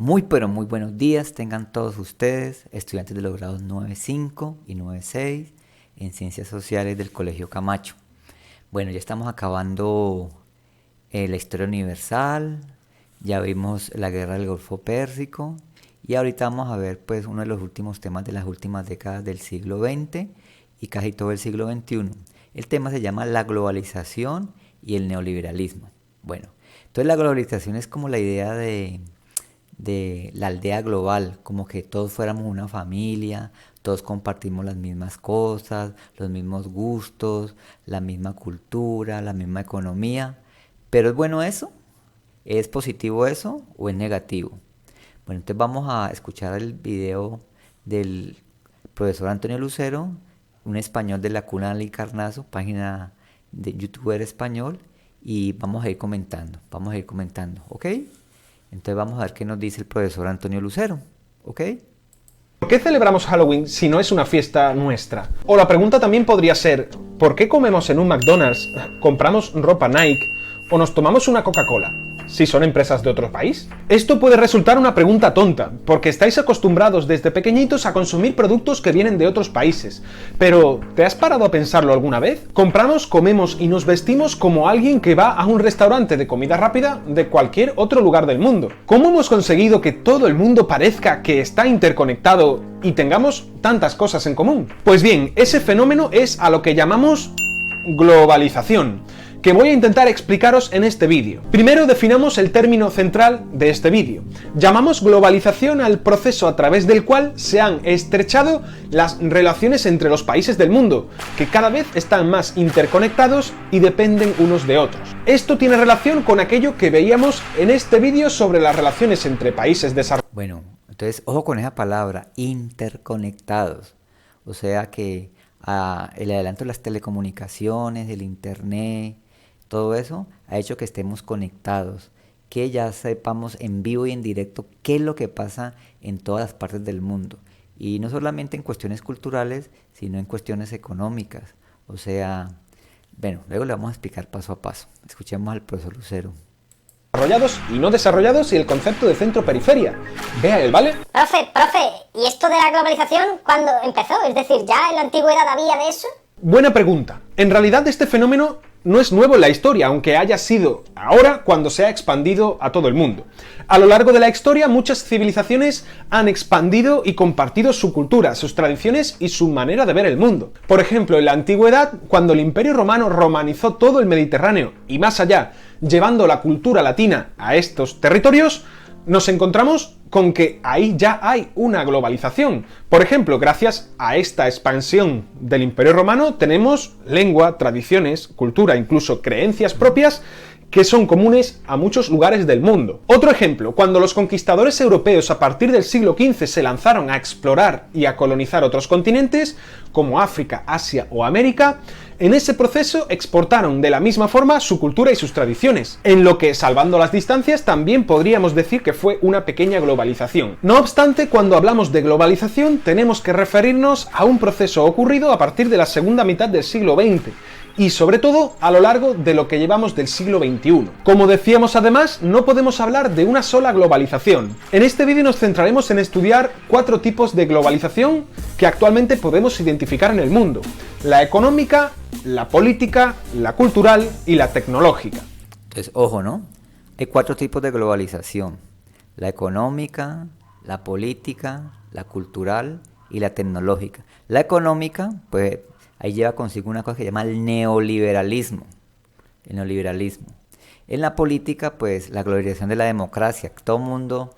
Muy pero muy buenos días tengan todos ustedes, estudiantes de los grados 9.5 y 9.6 en Ciencias Sociales del Colegio Camacho. Bueno, ya estamos acabando la historia universal, ya vimos la guerra del Golfo Pérsico y ahorita vamos a ver pues uno de los últimos temas de las últimas décadas del siglo XX y casi todo el siglo XXI. El tema se llama la globalización y el neoliberalismo. Bueno, entonces la globalización es como la idea de la aldea global, como que todos fuéramos una familia, todos compartimos las mismas cosas, los mismos gustos, la misma cultura, la misma economía. ¿Pero es bueno eso? ¿Es positivo eso o es negativo? Bueno, entonces vamos a escuchar el video del profesor Antonio Lucero, un español de la Cuna del Carnazo, página de youtuber español, y vamos a ir comentando, ¿ok? Entonces vamos a ver qué nos dice el profesor Antonio Lucero, ¿ok? ¿Por qué celebramos Halloween si no es una fiesta nuestra? O la pregunta también podría ser, ¿por qué comemos en un McDonald's, compramos ropa Nike o nos tomamos una Coca-Cola si son empresas de otro país? Esto puede resultar una pregunta tonta, porque estáis acostumbrados desde pequeñitos a consumir productos que vienen de otros países. Pero, ¿te has parado a pensarlo alguna vez? Compramos, comemos y nos vestimos como alguien que va a un restaurante de comida rápida de cualquier otro lugar del mundo. ¿Cómo hemos conseguido que todo el mundo parezca que está interconectado y tengamos tantas cosas en común? Pues bien, ese fenómeno es a lo que llamamos globalización, que voy a intentar explicaros en este vídeo. Primero definamos el término central de este vídeo. Llamamos globalización al proceso a través del cual se han estrechado las relaciones entre los países del mundo, que cada vez están más interconectados y dependen unos de otros. Esto tiene relación con aquello que veíamos en este vídeo sobre las relaciones entre países desarrollados. Bueno, entonces ojo con esa palabra, interconectados. O sea que el adelanto de las telecomunicaciones, el internet, todo eso ha hecho que estemos conectados, que ya sepamos en vivo y en directo qué es lo que pasa en todas las partes del mundo. Y no solamente en cuestiones culturales, sino en cuestiones económicas. O sea, bueno, luego le vamos a explicar paso a paso. Escuchemos al profesor Lucero. Desarrollados y no desarrollados y el concepto de centro-periferia. Vea él, ¿vale? Profe, ¿y esto de la globalización cuándo empezó? Es decir, ¿ya en la antigüedad había de eso? Buena pregunta. En realidad este fenómeno no es nuevo en la historia, aunque haya sido ahora cuando se ha expandido a todo el mundo. A lo largo de la historia, muchas civilizaciones han expandido y compartido su cultura, sus tradiciones y su manera de ver el mundo. Por ejemplo, en la antigüedad, cuando el Imperio Romano romanizó todo el Mediterráneo y más allá, llevando la cultura latina a estos territorios, nos encontramos con que ahí ya hay una globalización. Por ejemplo, gracias a esta expansión del Imperio Romano tenemos lengua, tradiciones, cultura, incluso creencias propias que son comunes a muchos lugares del mundo. Otro ejemplo, cuando los conquistadores europeos a partir del siglo XV se lanzaron a explorar y a colonizar otros continentes, como África, Asia o América, en ese proceso exportaron de la misma forma su cultura y sus tradiciones, en lo que, salvando las distancias, también podríamos decir que fue una pequeña globalización. No obstante, cuando hablamos de globalización, tenemos que referirnos a un proceso ocurrido a partir de la segunda mitad del siglo XX, y sobre todo a lo largo de lo que llevamos del siglo XXI. Como decíamos además, no podemos hablar de una sola globalización. En este vídeo nos centraremos en estudiar 4 tipos de globalización que actualmente podemos identificar en el mundo: la económica, la política, la cultural y la tecnológica. Entonces, ojo, ¿no? Hay 4 tipos de globalización: la económica, la política, la cultural y la tecnológica. La económica, pues ahí lleva consigo una cosa que se llama el neoliberalismo. El neoliberalismo. En la política, pues la globalización de la democracia. Todo el mundo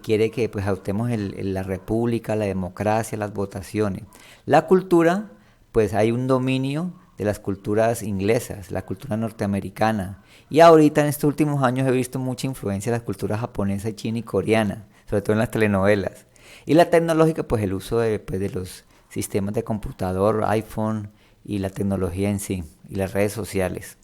quiere que pues adoptemos la república, la democracia, las votaciones. La cultura, pues hay un dominio de las culturas inglesas, la cultura norteamericana. Y ahorita en estos últimos años he visto mucha influencia de las culturas japonesa, china y coreana, sobre todo en las telenovelas. Y la tecnológica, pues el uso de los sistemas de computador, iPhone y la tecnología en sí, y las redes sociales.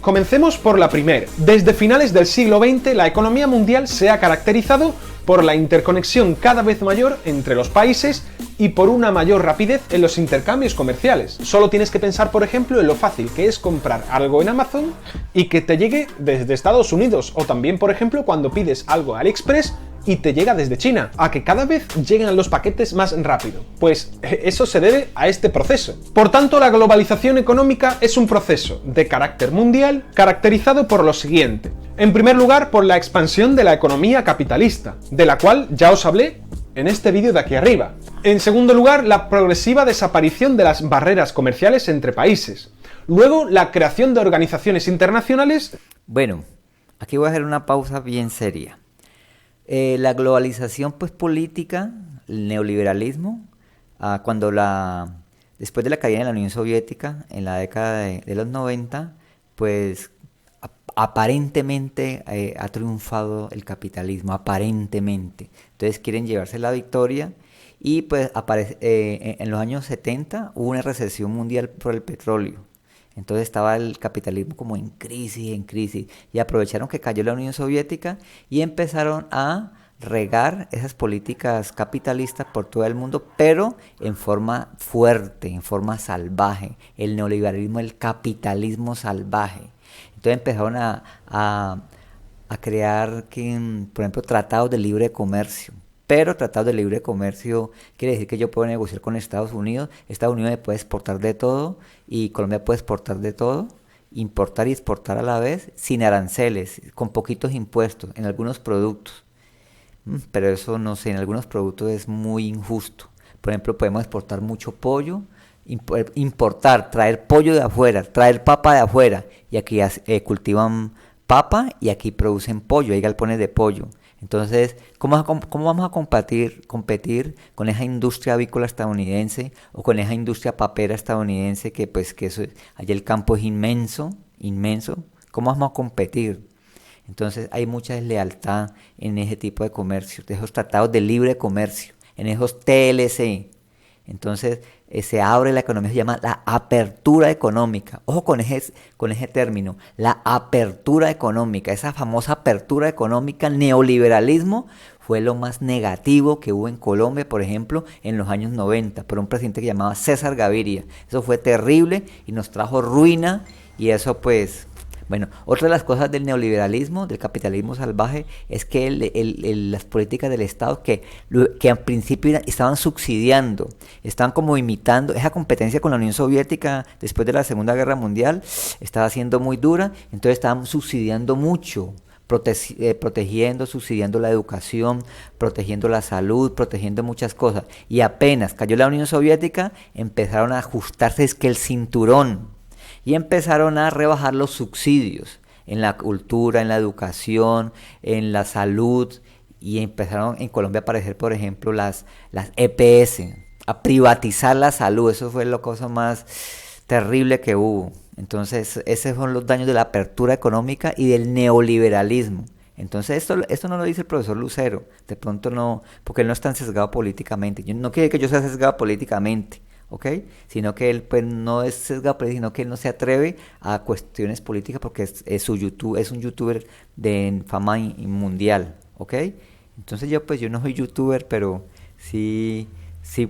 Comencemos por la primera. Desde finales del siglo XX, la economía mundial se ha caracterizado por la interconexión cada vez mayor entre los países y por una mayor rapidez en los intercambios comerciales. Solo tienes que pensar, por ejemplo, en lo fácil que es comprar algo en Amazon y que te llegue desde Estados Unidos, o también, por ejemplo, cuando pides algo a AliExpress y te llega desde China, a que cada vez llegan los paquetes más rápido. Pues eso se debe a este proceso. Por tanto, la globalización económica es un proceso de carácter mundial caracterizado por lo siguiente. En primer lugar, por la expansión de la economía capitalista, de la cual ya os hablé en este vídeo de aquí arriba. En segundo lugar, la progresiva desaparición de las barreras comerciales entre países. Luego, la creación de organizaciones internacionales. Bueno, aquí voy a hacer una pausa bien seria. La globalización pues política, el neoliberalismo, después de la caída de la Unión Soviética en la década de los 90, pues aparentemente ha triunfado el capitalismo, aparentemente. Entonces quieren llevarse la victoria y pues en los años 70 hubo una recesión mundial por el petróleo. Entonces estaba el capitalismo como en crisis, y aprovecharon que cayó la Unión Soviética y empezaron a regar esas políticas capitalistas por todo el mundo, pero en forma fuerte, en forma salvaje. El neoliberalismo, el capitalismo salvaje. Entonces empezaron a crear, por ejemplo, tratados de libre comercio. Pero tratados de libre comercio quiere decir que yo puedo negociar con Estados Unidos me puede exportar de todo y Colombia puede exportar de todo, importar y exportar a la vez, sin aranceles, con poquitos impuestos en algunos productos. Pero eso no sé, en algunos productos es muy injusto. Por ejemplo, podemos exportar mucho pollo, traer pollo de afuera, traer papa de afuera, y aquí cultivan papa y aquí producen pollo, hay galpones de pollo. Entonces, ¿cómo vamos a competir con esa industria avícola estadounidense o con esa industria papera estadounidense que allá el campo es inmenso? ¿Cómo vamos a competir? Entonces, hay mucha deslealtad en ese tipo de comercio, de esos tratados de libre comercio, en esos TLC. Entonces, se abre la economía, se llama la apertura económica. Ojo con ese término, la apertura económica, esa famosa apertura económica, neoliberalismo, fue lo más negativo que hubo en Colombia, por ejemplo, en los años 90, por un presidente que llamaba César Gaviria. Eso fue terrible y nos trajo ruina, y eso pues... Bueno, otra de las cosas del neoliberalismo, del capitalismo salvaje, es que las políticas del Estado que al principio estaban subsidiando, estaban como imitando esa competencia con la Unión Soviética después de la Segunda Guerra Mundial, estaba siendo muy dura, entonces estaban subsidiando mucho, protegiendo, subsidiando la educación, protegiendo la salud, protegiendo muchas cosas. Y apenas cayó la Unión Soviética, empezaron a ajustarse el cinturón. Y empezaron a rebajar los subsidios en la cultura, en la educación, en la salud. Y empezaron en Colombia a aparecer, por ejemplo, las EPS, a privatizar la salud. Eso fue la cosa más terrible que hubo. Entonces, esos son los daños de la apertura económica y del neoliberalismo. Entonces, esto no lo dice el profesor Lucero. De pronto no, porque él no es tan sesgado políticamente. No quiere que yo sea sesgado políticamente, ¿ok? Sino que él pues no es sesgado, sino que él no se atreve a cuestiones políticas porque es un youtuber de fama mundial, ¿ok? Entonces yo no soy youtuber, pero sí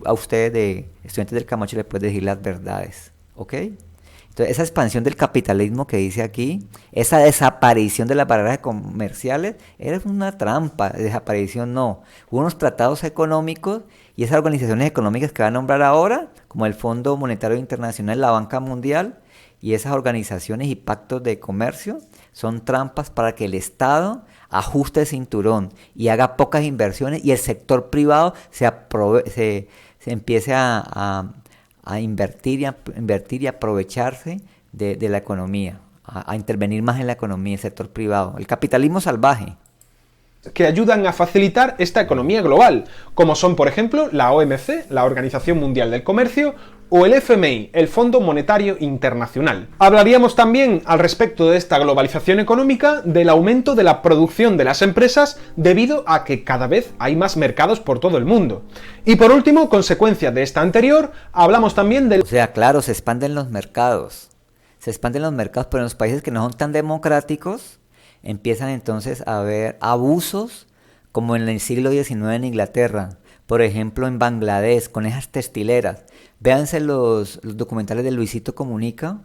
a ustedes de estudiantes del Camacho les puedo decir las verdades, ¿ok? Entonces esa expansión del capitalismo que dice aquí, esa desaparición de las barreras comerciales, era una trampa, desaparición no. Hubo unos tratados económicos y esas organizaciones económicas que va a nombrar ahora, como el Fondo Monetario Internacional, la Banca Mundial, y esas organizaciones y pactos de comercio, son trampas para que el Estado ajuste el cinturón y haga pocas inversiones y el sector privado se empiece a invertir y aprovecharse de la economía, a intervenir más en la economía, el sector privado, el capitalismo salvaje. Que ayudan a facilitar esta economía global, como son, por ejemplo, la OMC, la Organización Mundial del Comercio, o el FMI, el Fondo Monetario Internacional. Hablaríamos también, al respecto de esta globalización económica, del aumento de la producción de las empresas debido a que cada vez hay más mercados por todo el mundo. Y por último, consecuencia de esta anterior, hablamos también del... O sea, claro, se expanden los mercados, pero en los países que no son tan democráticos, empiezan entonces a haber abusos como en el siglo XIX en Inglaterra, por ejemplo en Bangladesh, con esas textileras. Véanse los documentales de Luisito Comunica,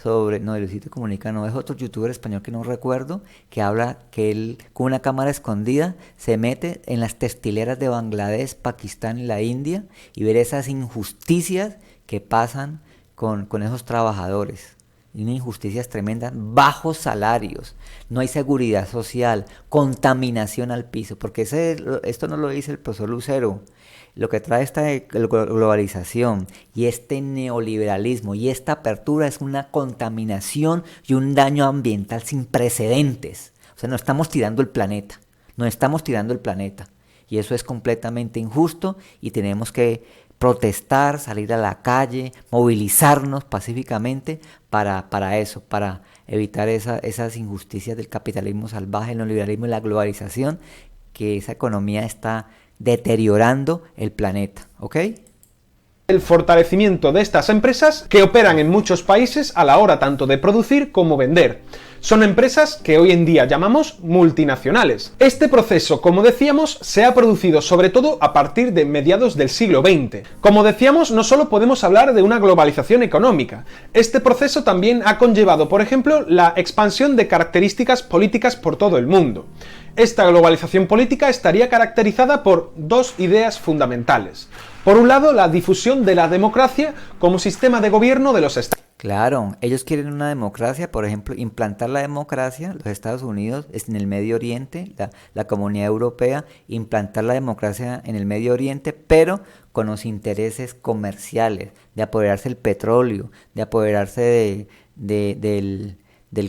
no, de Luisito Comunica no, es otro youtuber español que no recuerdo, que habla que él con una cámara escondida se mete en las textileras de Bangladesh, Pakistán y la India y ver esas injusticias que pasan con esos trabajadores. Y unas injusticias tremendas, bajos salarios, no hay seguridad social, contaminación al piso, porque esto no lo dice el profesor Lucero. Lo que trae esta globalización y este neoliberalismo y esta apertura es una contaminación y un daño ambiental sin precedentes. O sea, nos estamos tirando el planeta, y eso es completamente injusto y tenemos que protestar, salir a la calle, movilizarnos pacíficamente para eso, para evitar esas injusticias del capitalismo salvaje, el neoliberalismo y la globalización, que esa economía está deteriorando el planeta, ¿ok? El fortalecimiento de estas empresas que operan en muchos países a la hora tanto de producir como vender. Son empresas que hoy en día llamamos multinacionales. Este proceso, como decíamos, se ha producido sobre todo a partir de mediados del siglo XX. Como decíamos, no solo podemos hablar de una globalización económica. Este proceso también ha conllevado, por ejemplo, la expansión de características políticas por todo el mundo. Esta globalización política estaría caracterizada por dos ideas fundamentales. Por un lado, la difusión de la democracia como sistema de gobierno de los estados. Claro, ellos quieren una democracia, por ejemplo, implantar la democracia, los Estados Unidos, en el Medio Oriente, la Comunidad Europea, implantar la democracia en el Medio Oriente, pero con los intereses comerciales, de apoderarse del petróleo, de apoderarse del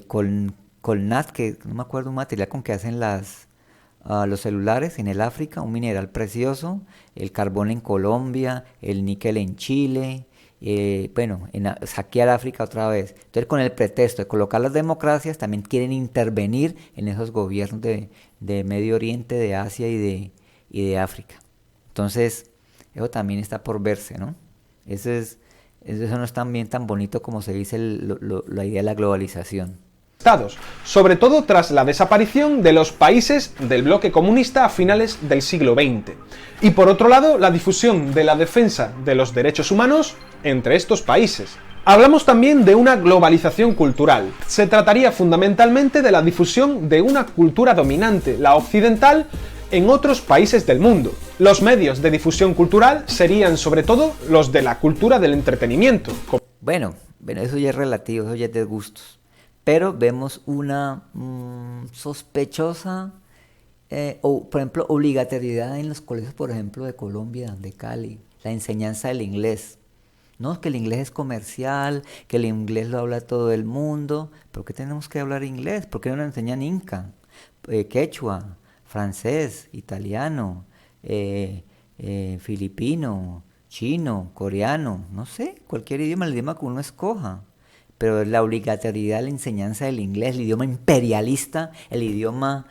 colnat, que no me acuerdo, un material con que hacen los celulares en el África, un mineral precioso, el carbón en Colombia, el níquel en Chile. Saquear África otra vez. Entonces, con el pretexto de colocar las democracias, también quieren intervenir en esos gobiernos de Medio Oriente, de Asia y de África. Entonces, eso también está por verse, ¿no? Eso no es también tan bonito como se dice la idea de la globalización. Sobre todo tras la desaparición de los países del bloque comunista a finales del siglo XX. Y por otro lado, la difusión de la defensa de los derechos humanos entre estos países. Hablamos también de una globalización cultural. Se trataría fundamentalmente de la difusión de una cultura dominante, la occidental, en otros países del mundo. Los medios de difusión cultural serían sobre todo los de la cultura del entretenimiento. Bueno, eso ya es relativo, eso ya es de gustos. Pero vemos una sospechosa, por ejemplo, obligatoriedad en los colegios, por ejemplo, de Colombia, de Cali, la enseñanza del inglés. No, que el inglés es comercial, que el inglés lo habla todo el mundo. ¿Por qué tenemos que hablar inglés? ¿Por qué no nos enseñan inca, quechua, francés, italiano, filipino, chino, coreano? No sé, cualquier idioma, el idioma que uno escoja. Pero la obligatoriedad de la enseñanza del inglés, el idioma imperialista, el idioma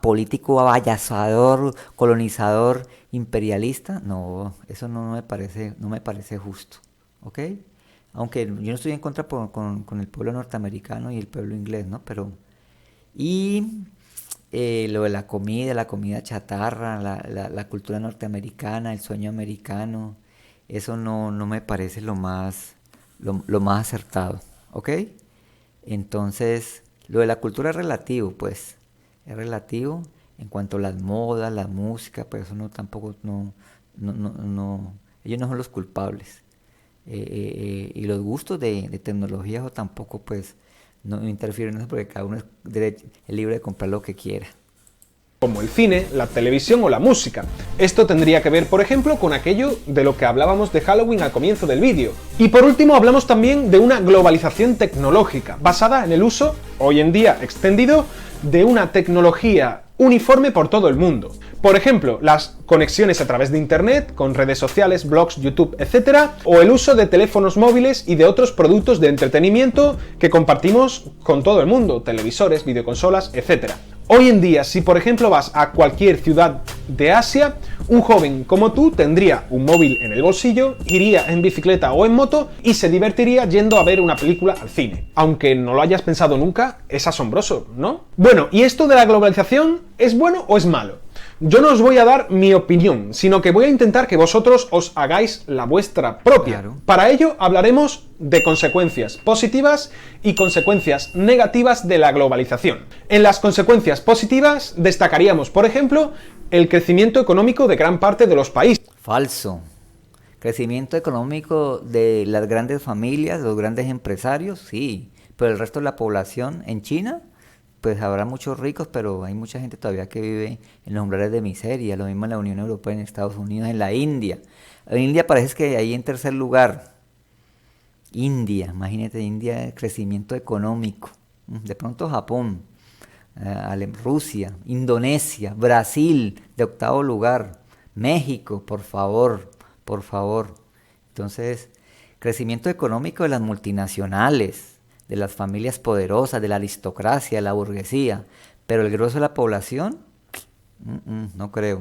político avallazador, colonizador, imperialista, no, eso no me parece justo, ¿ok? Aunque yo no estoy en contra con el pueblo norteamericano y el pueblo inglés, ¿no? Pero, lo de la comida chatarra, la cultura norteamericana, el sueño americano, eso no me parece lo más acertado, ¿ok? Entonces, lo de la cultura es relativo, pues, es relativo en cuanto a las modas, la música, pues eso tampoco, ellos no son los culpables. Y los gustos de tecnología o tampoco, pues, no interfieren en eso porque cada uno es libre de comprar lo que quiera. Como el cine, la televisión o la música. Esto tendría que ver, por ejemplo, con aquello de lo que hablábamos de Halloween al comienzo del vídeo. Y por último, hablamos también de una globalización tecnológica, basada en el uso, hoy en día extendido, de una tecnología uniforme por todo el mundo. Por ejemplo, las conexiones a través de Internet, con redes sociales, blogs, YouTube, etc., o el uso de teléfonos móviles y de otros productos de entretenimiento que compartimos con todo el mundo, televisores, videoconsolas, etc. Hoy en día, si por ejemplo vas a cualquier ciudad de Asia, Un joven como tú tendría un móvil en el bolsillo, iría en bicicleta o en moto y se divertiría yendo a ver una película al cine. Aunque no lo hayas pensado nunca, es asombroso, ¿no? Bueno, ¿y esto de la globalización es bueno o es malo? Yo no os voy a dar mi opinión, sino que voy a intentar que vosotros os hagáis la vuestra propia. Claro. Para ello hablaremos de consecuencias positivas y consecuencias negativas de la globalización. En las consecuencias positivas destacaríamos, por ejemplo, el crecimiento económico de gran parte de los países. Falso. Crecimiento económico de las grandes familias, los grandes empresarios, sí. Pero el resto de la población en China, pues habrá muchos ricos, pero hay mucha gente todavía que vive en los umbrales de miseria. Lo mismo en la Unión Europea, en Estados Unidos, en la India. En India parece que ahí en tercer lugar. India, imagínate, India, crecimiento económico. De pronto Japón, Rusia, Indonesia, Brasil, de octavo lugar. México, por favor, por favor. Entonces, crecimiento económico de las multinacionales, de las familias poderosas, de la aristocracia, de la burguesía, pero el grueso de la población, no creo.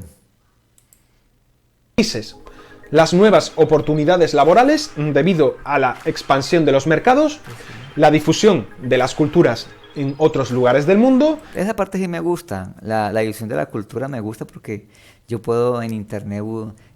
Las nuevas oportunidades laborales debido a la expansión de los mercados, la difusión de las culturas en otros lugares del mundo. Esa parte sí me gusta, la división de la cultura me gusta porque yo puedo en internet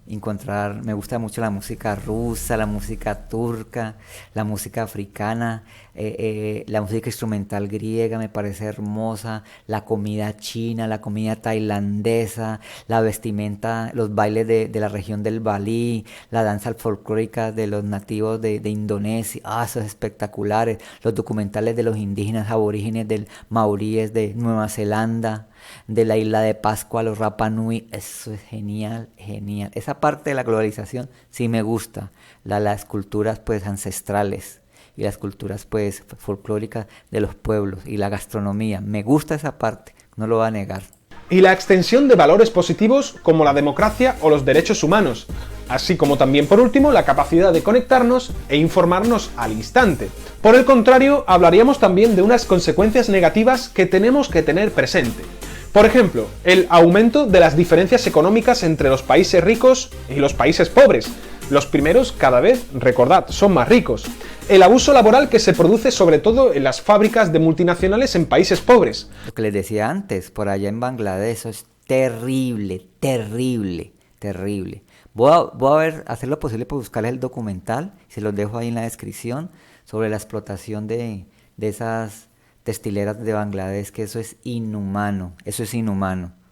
encontrar, me gusta mucho la música rusa, la música turca, la música africana, la música instrumental griega me parece hermosa, la comida china, la comida tailandesa, la vestimenta, los bailes de la región del Balí, la danza folclórica de los nativos de Indonesia, eso es espectaculares, los documentales de los indígenas aborígenes del maoríes de Nueva Zelanda, de la isla de Pascua, los Rapa Nui, eso es genial, genial. Esa parte de la globalización sí me gusta, las culturas pues ancestrales y las culturas pues folclóricas de los pueblos y la gastronomía, me gusta esa parte, no lo voy a negar. Y la extensión de valores positivos como la democracia o los derechos humanos, así como también por último la capacidad de conectarnos e informarnos al instante. Por el contrario, hablaríamos también de unas consecuencias negativas que tenemos que tener presente. Por ejemplo, el aumento de las diferencias económicas entre los países ricos y los países pobres. Los primeros cada vez, recordad, son más ricos. El abuso laboral que se produce sobre todo en las fábricas de multinacionales en países pobres. Lo que les decía antes, por allá en Bangladesh, eso es terrible, terrible, terrible. Voy a hacer lo posible por buscarles el documental, se los dejo ahí en la descripción, sobre la explotación de esas textileras de Bangladesh, que eso es inhumano,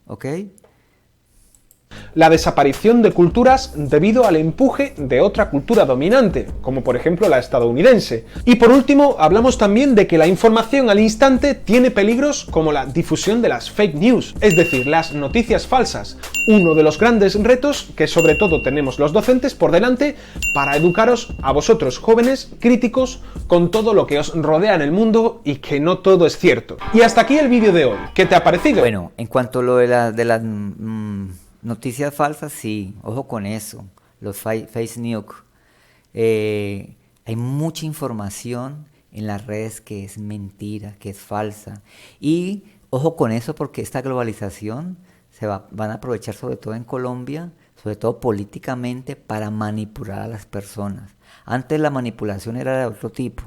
¿ok? La desaparición de culturas debido al empuje de otra cultura dominante, como por ejemplo la estadounidense. Y por último, hablamos también de que la información al instante tiene peligros como la difusión de las fake news, es decir, las noticias falsas, uno de los grandes retos que sobre todo tenemos los docentes por delante para educaros a vosotros jóvenes críticos con todo lo que os rodea en el mundo y que no todo es cierto. Y hasta aquí el vídeo de hoy. ¿Qué te ha parecido? Bueno, en cuanto a lo de las noticias falsas, sí, ojo con eso, los fake news. Hay mucha información en las redes que es mentira, que es falsa. Y ojo con eso porque esta globalización van a aprovechar sobre todo en Colombia, sobre todo políticamente, para manipular a las personas. Antes la manipulación era de otro tipo,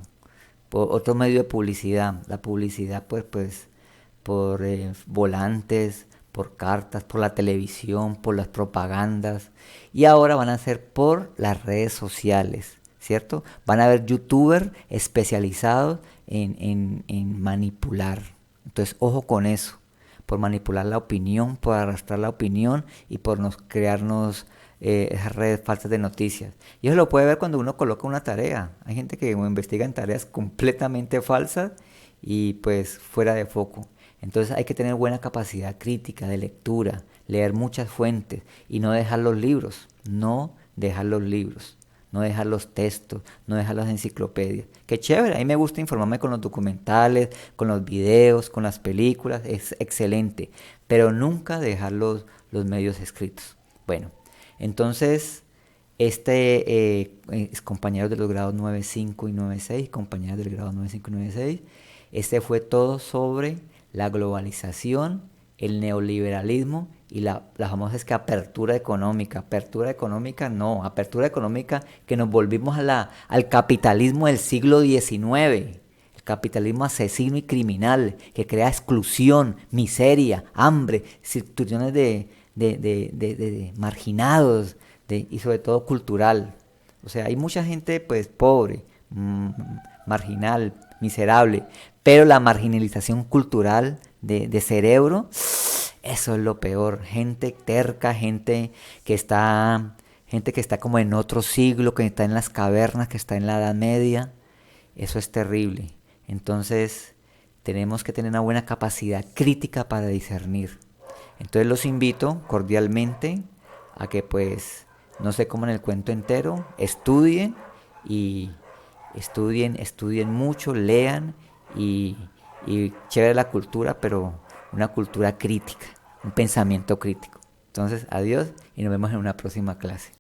por otro medio de publicidad. La publicidad pues por volantes, por cartas, por la televisión, por las propagandas, y ahora van a ser por las redes sociales, ¿cierto? Van a haber youtubers especializados en manipular. Entonces, ojo con eso, por manipular la opinión, por arrastrar la opinión y por crearnos esas redes falsas de noticias. Y eso lo puede ver cuando uno coloca una tarea. Hay gente que investiga en tareas completamente falsas y pues fuera de foco. Entonces hay que tener buena capacidad crítica de lectura, leer muchas fuentes y no dejar los libros, no dejar los textos, no dejar las enciclopedias. Qué chévere, a mí me gusta informarme con los documentales, con los videos, con las películas, es excelente, pero nunca dejar los medios escritos. Bueno, entonces compañeros de los grados 9.5 y 9.6, compañeras del grado 9.5 y 9.6, este fue todo sobre la globalización, el neoliberalismo y la famosa es que apertura económica no, apertura económica que nos volvimos al capitalismo del siglo XIX, el capitalismo asesino y criminal que crea exclusión, miseria, hambre, situaciones de marginados y sobre todo cultural. O sea, hay mucha gente pues pobre, marginal, miserable, pero la marginalización cultural de cerebro, eso es lo peor. Gente terca, gente que está como en otro siglo, que está en las cavernas, que está en la Edad Media. Eso es terrible. Entonces, tenemos que tener una buena capacidad crítica para discernir. Entonces, los invito cordialmente a que pues no se coman el cuento entero, estudien y estudien mucho, lean y chévere la cultura, pero una cultura crítica, un pensamiento crítico. Entonces, adiós y nos vemos en una próxima clase.